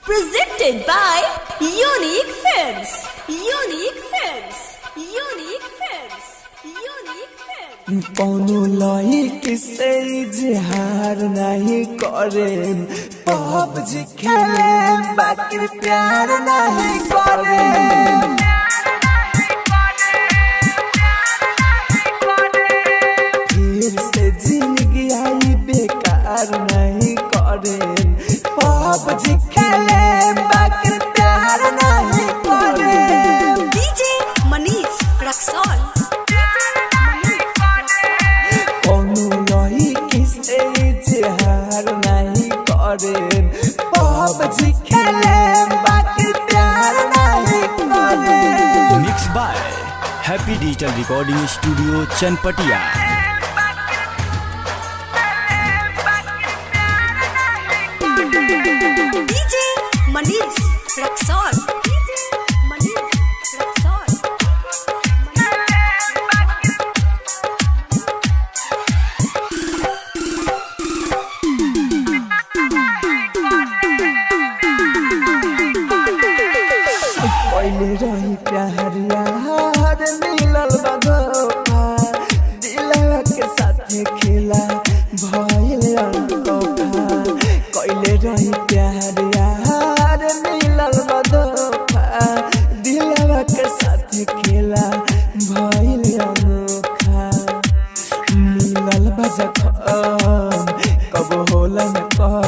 Presented by Unique Films. Unique Films. Unique Films. Unique Films. कौनो लइक से इजहार नहीं करे, पबजी खेले बाकी प्यार नहीं करे। फिर से जिंदगी आई बेकार नहीं करे, पबजी खेले बाकी प्यार नहीं करे। DJ Manish Raksol. पबजी खेले बाकी प्यार नहीं करे। Mix by happy digital recording studio Chanpatia. DJ Manish Raksol. Manish Raksol. पहले रही प्यार यार मिलल बा धोखा, दिलवा के साथे खेला भइल अनोखा। पहले रही प्यार यार मिलल बा धोखा, दिलवा के साथे खेला भइल अनोखा। मिलल बा जखम कब होला न कह,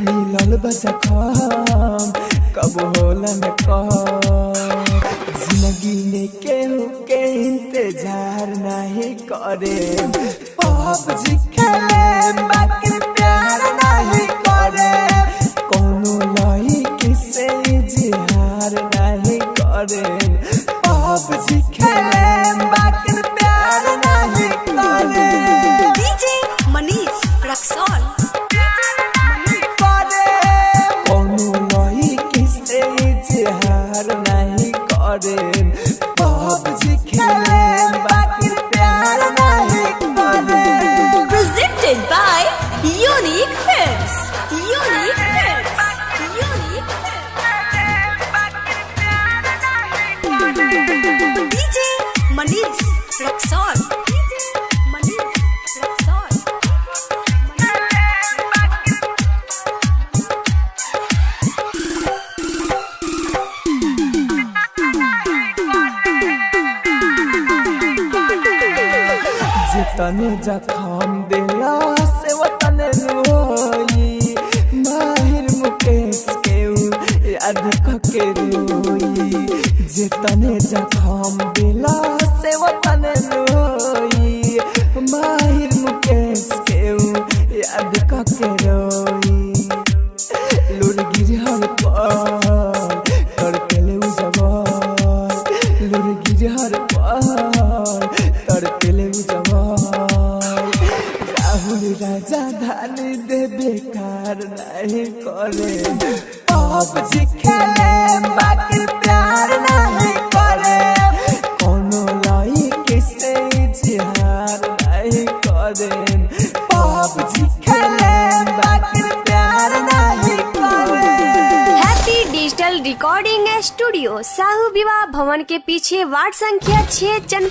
मिलल बा जखम कब होला न कह। जिंदगी में केहू के इंतजार नहीं करे, पबजी खेले बाकी प्यार नहीं करे। कोनो लइक से इजहार नहीं करे, पबजी खेले बाकी प्यार नहीं करे। DJ Manish Raksol. पबजी खेले बाकी प्यार नहीं करे। Presented by Unique Films. Unique Films. Unique Films. DJ Manish Raksol. Manish Raksol. जितने जखम दिला से वतने रोई, माहिर मुकेश के याद के रोई। जितने जखम दिला से वतने रोई, माहिर मुकेश के याद के रोई। लुरगिर हर पर तड़पेले उजवार, लुरगिर हर पर तड़पेले उजवार। राहुल राजा धानी दे बेकार नहीं करे, पबजी खेले बाकी प्यार नहीं करे। कोनो लइक से इजहार नहीं करे, पबजी खेले बाकी प्यार नहीं करे। Happy digital recording studio Sahu विवाह भवन के पीछे वार्ड संख्या 6